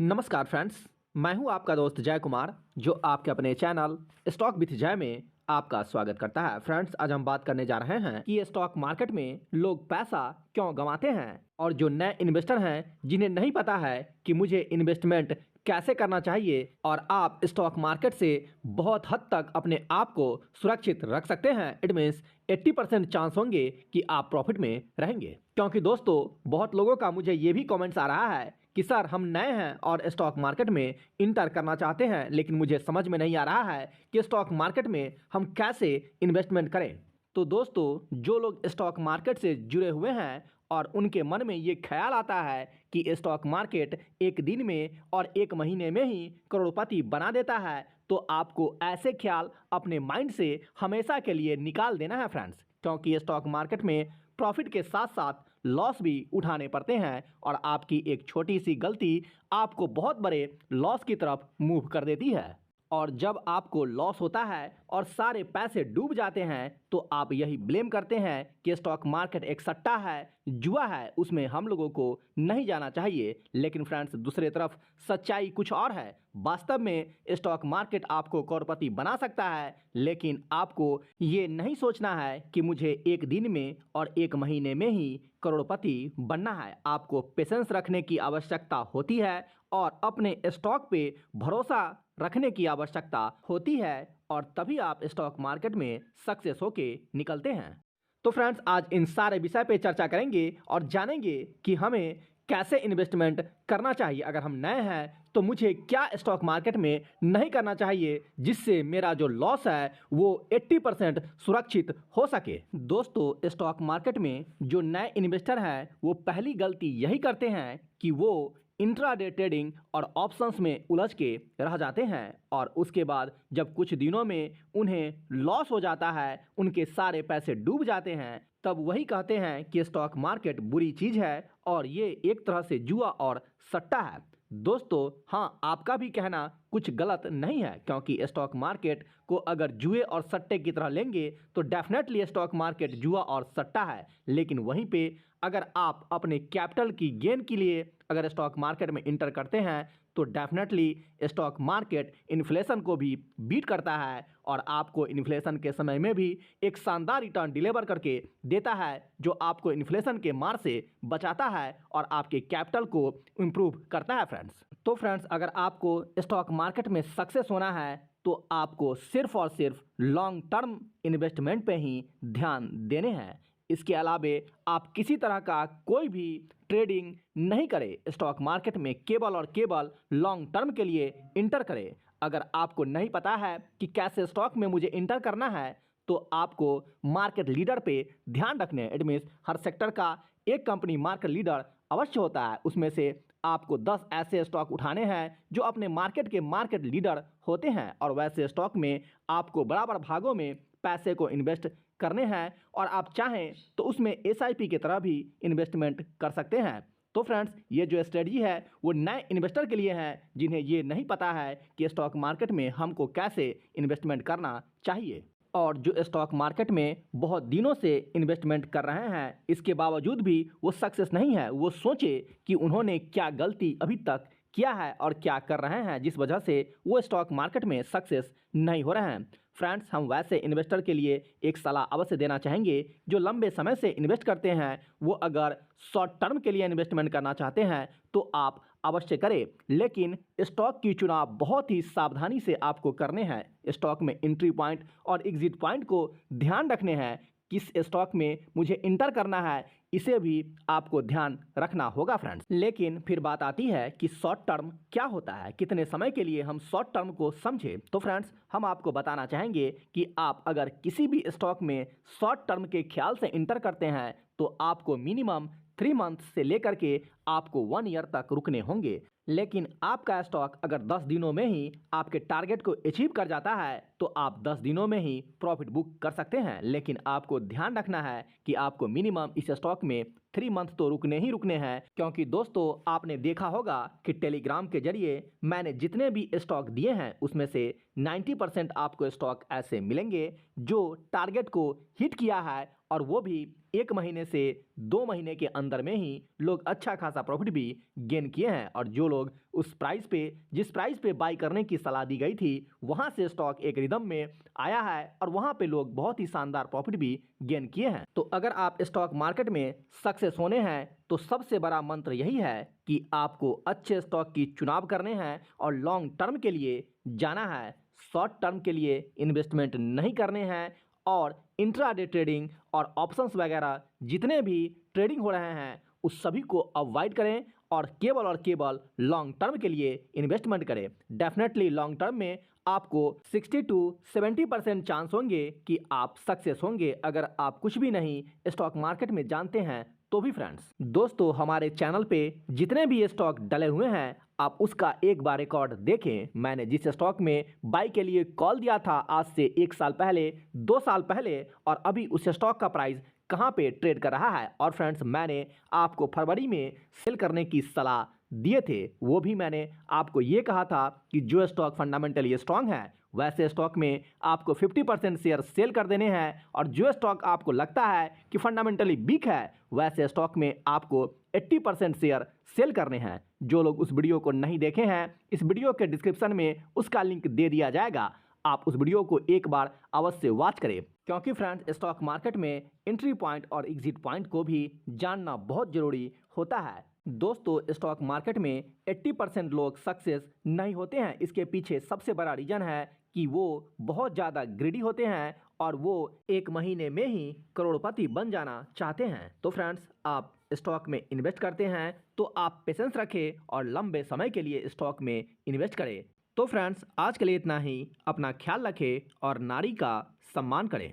नमस्कार फ्रेंड्स, मैं हूं आपका दोस्त जय कुमार जो आपके अपने चैनल स्टॉक विथ जय में आपका स्वागत करता है। फ्रेंड्स, आज हम बात करने जा रहे हैं कि स्टॉक मार्केट में लोग पैसा क्यों गंवाते हैं और जो नए इन्वेस्टर हैं जिन्हें नहीं पता है कि मुझे इन्वेस्टमेंट कैसे करना चाहिए और आप स्टॉक मार्केट से बहुत हद तक अपने आप को सुरक्षित रख सकते हैं। इट मीन्स 80% चांस होंगे कि आप प्रॉफिट में रहेंगे। क्योंकि दोस्तों, बहुत लोगों का मुझे ये भी कमेंट्स आ रहा है कि सर, हम नए हैं और स्टॉक मार्केट में इंटर करना चाहते हैं, लेकिन मुझे समझ में नहीं आ रहा है कि स्टॉक मार्केट में हम कैसे इन्वेस्टमेंट करें। तो दोस्तों, जो लोग स्टॉक मार्केट से जुड़े हुए हैं और उनके मन में ये ख्याल आता है कि स्टॉक मार्केट एक दिन में और एक महीने में ही करोड़पति बना देता है, तो आपको ऐसे ख्याल अपने माइंड से हमेशा के लिए निकाल देना है फ्रेंड्स। क्योंकि स्टॉक मार्केट में प्रॉफिट के साथ साथ लॉस भी उठाने पड़ते हैं और आपकी एक छोटी सी गलती आपको बहुत बड़े लॉस की तरफ मूव कर देती है। और जब आपको लॉस होता है और सारे पैसे डूब जाते हैं तो आप यही ब्लेम करते हैं कि स्टॉक मार्केट एक सट्टा है, जुआ है, उसमें हम लोगों को नहीं जाना चाहिए। लेकिन फ्रेंड्स, दूसरी तरफ सच्चाई कुछ और है। वास्तव में स्टॉक मार्केट आपको करोड़पति बना सकता है, लेकिन आपको ये नहीं सोचना है कि मुझे एक दिन में और एक महीने में ही करोड़पति बनना है। आपको पेशेंस रखने की आवश्यकता होती है और अपने स्टॉक पे भरोसा रखने की आवश्यकता होती है और तभी आप स्टॉक मार्केट में सक्सेस होके निकलते हैं। तो फ्रेंड्स, आज इन सारे विषय पे चर्चा करेंगे और जानेंगे कि हमें कैसे इन्वेस्टमेंट करना चाहिए। अगर हम नए हैं तो मुझे क्या स्टॉक मार्केट में नहीं करना चाहिए जिससे मेरा जो लॉस है वो 80% सुरक्षित हो सके। दोस्तों, स्टॉक मार्केट में जो नए इन्वेस्टर हैं वो पहली गलती यही करते हैं कि वो इंट्राडे ट्रेडिंग और ऑप्शंस में उलझ के रह जाते हैं और उसके बाद जब कुछ दिनों में उन्हें लॉस हो जाता है, उनके सारे पैसे डूब जाते हैं, तब वही कहते हैं कि स्टॉक मार्केट बुरी चीज़ है और ये एक तरह से जुआ और सट्टा है। दोस्तों, हाँ, आपका भी कहना कुछ गलत नहीं है, क्योंकि स्टॉक मार्केट को अगर जुए और सट्टे की तरह लेंगे तो डेफिनेटली स्टॉक मार्केट जुआ और सट्टा है। लेकिन वहीं पे अगर आप अपने कैपिटल की गेन के लिए अगर स्टॉक मार्केट में इंटर करते हैं तो डेफिनेटली स्टॉक मार्केट इन्फ्लेशन को भी बीट करता है और आपको इन्फ्लेशन के समय में भी एक शानदार रिटर्न डिलीवर करके देता है, जो आपको इन्फ्लेशन के मार से बचाता है और आपके कैपिटल को इम्प्रूव करता है फ्रेंड्स। तो फ्रेंड्स, अगर आपको स्टॉक मार्केट में सक्सेस होना है तो आपको सिर्फ और सिर्फ लॉन्ग टर्म इन्वेस्टमेंट पे ही ध्यान देने हैं। इसके अलावे आप किसी तरह का कोई भी ट्रेडिंग नहीं करें। स्टॉक मार्केट में केवल और केवल लॉन्ग टर्म के लिए इंटर करें। अगर आपको नहीं पता है कि कैसे स्टॉक में मुझे इंटर करना है तो आपको मार्केट लीडर पे ध्यान रखने। इट मीन्स हर सेक्टर का एक कंपनी मार्केट लीडर अवश्य होता है, उसमें से आपको 10 ऐसे स्टॉक उठाने हैं जो अपने मार्केट के मार्केट लीडर होते हैं और वैसे स्टॉक में आपको बराबर भागों में पैसे को इन्वेस्ट करने हैं और आप चाहें तो उसमें SIP की तरह भी इन्वेस्टमेंट कर सकते हैं। तो फ्रेंड्स, ये जो स्ट्रेटजी है वो नए इन्वेस्टर के लिए है जिन्हें ये नहीं पता है कि स्टॉक मार्केट में हमको कैसे इन्वेस्टमेंट करना चाहिए। और जो स्टॉक मार्केट में बहुत दिनों से इन्वेस्टमेंट कर रहे हैं, इसके बावजूद भी वो सक्सेस नहीं है, वो सोचे कि उन्होंने क्या गलती अभी तक किया है और क्या कर रहे हैं जिस वजह से वो स्टॉक मार्केट में सक्सेस नहीं हो रहे हैं। फ्रेंड्स, हम वैसे इन्वेस्टर के लिए एक सलाह अवश्य देना चाहेंगे जो लंबे समय से इन्वेस्ट करते हैं। वो अगर शॉर्ट टर्म के लिए इन्वेस्टमेंट करना चाहते हैं तो आप अवश्य करें, लेकिन स्टॉक की चुनाव बहुत ही सावधानी से आपको करने हैं। स्टॉक में एंट्री पॉइंट और एग्जिट पॉइंट को ध्यान रखने हैं। किस स्टॉक में मुझे इंटर करना है इसे भी आपको ध्यान रखना होगा फ्रेंड्स। लेकिन फिर बात आती है कि शॉर्ट टर्म क्या होता है, कितने समय के लिए हम शॉर्ट टर्म को समझें। तो फ्रेंड्स, हम आपको बताना चाहेंगे कि आप अगर किसी भी स्टॉक में शॉर्ट टर्म के ख्याल से इंटर करते हैं तो आपको मिनिमम 3 मंथ से लेकर के आपको 1 ईयर तक रुकने होंगे। लेकिन आपका स्टॉक अगर 10 दिनों में ही आपके टारगेट को अचीव कर जाता है तो आप 10 दिनों में ही प्रॉफिट बुक कर सकते हैं। लेकिन आपको ध्यान रखना है कि आपको मिनिमम इस स्टॉक में 3 मंथ तो रुकने ही रुकने हैं, क्योंकि दोस्तों आपने देखा होगा कि टेलीग्राम के जरिए मैंने जितने भी स्टॉक दिए हैं उसमें से 90% आपको स्टॉक ऐसे मिलेंगे जो टारगेट को हिट किया है और वो भी 1 महीने से 2 महीने के अंदर में ही लोग अच्छा खासा खासा प्रॉफिट भी गेन किए हैं। और जो लोग उस प्राइस पे जिस प्राइस पे बाई करने की सलाह दी गई थी वहां से स्टॉक एक रिदम में आया है और वहां पे लोग बहुत ही शानदार प्रॉफिट भी गेन किए हैं। तो अगर आप स्टॉक मार्केट में सक्सेस होने हैं तो सबसे बड़ा मंत्र यही है कि आपको अच्छे स्टॉक की चुनाव करने हैं और लॉन्ग टर्म के लिए जाना है, शॉर्ट टर्म के लिए इन्वेस्टमेंट नहीं करने हैं। और इंट्राडे ट्रेडिंग और ऑप्शंस वगैरह जितने भी ट्रेडिंग हो रहे हैं उस सभी को अवॉइड करें और केवल लॉन्ग टर्म के लिए इन्वेस्टमेंट करें। डेफिनेटली लॉन्ग टर्म में आपको 60 to 70% चांस होंगे कि आप सक्सेस होंगे अगर आप कुछ भी नहीं स्टॉक मार्केट में जानते हैं तो भी। फ्रेंड्स दोस्तों, हमारे चैनल पे जितने भी स्टॉक डले हुए हैं आप उसका एक बार रिकॉर्ड देखें। मैंने जिस स्टॉक में बाई के लिए कॉल दिया था आज से 1 साल पहले, 2 साल पहले, और अभी उस स्टॉक का प्राइस कहां पे ट्रेड कर रहा है। और फ्रेंड्स, मैंने आपको फरवरी में सेल करने की सलाह दिए थे, वो भी मैंने आपको ये कहा था कि जो स्टॉक फंडामेंटली स्ट्रांग है वैसे स्टॉक में आपको 50% शेयर सेल कर देने हैं और जो स्टॉक आपको लगता है कि फंडामेंटली वीक है वैसे स्टॉक में आपको 80% शेयर सेल करने हैं। जो लोग उस वीडियो को नहीं देखे हैं इस वीडियो के डिस्क्रिप्शन में उसका लिंक दे दिया जाएगा, आप उस वीडियो को एक बार अवश्य वॉच करें। क्योंकि फ्रेंड्स, स्टॉक मार्केट में एंट्री पॉइंट और एग्जिट पॉइंट को भी जानना बहुत जरूरी होता है। दोस्तों, स्टॉक मार्केट में 80% लोग सक्सेस नहीं होते हैं। इसके पीछे सबसे बड़ा रीजन है कि वो बहुत ज़्यादा ग्रीडी होते हैं और वो 1 महीने में ही करोड़पति बन जाना चाहते हैं। तो फ्रेंड्स, आप स्टॉक में इन्वेस्ट करते हैं तो आप पेशेंस रखें और लंबे समय के लिए स्टॉक में इन्वेस्ट करें। तो फ्रेंड्स, आज के लिए इतना ही। अपना ख्याल रखें और नारी का सम्मान करें।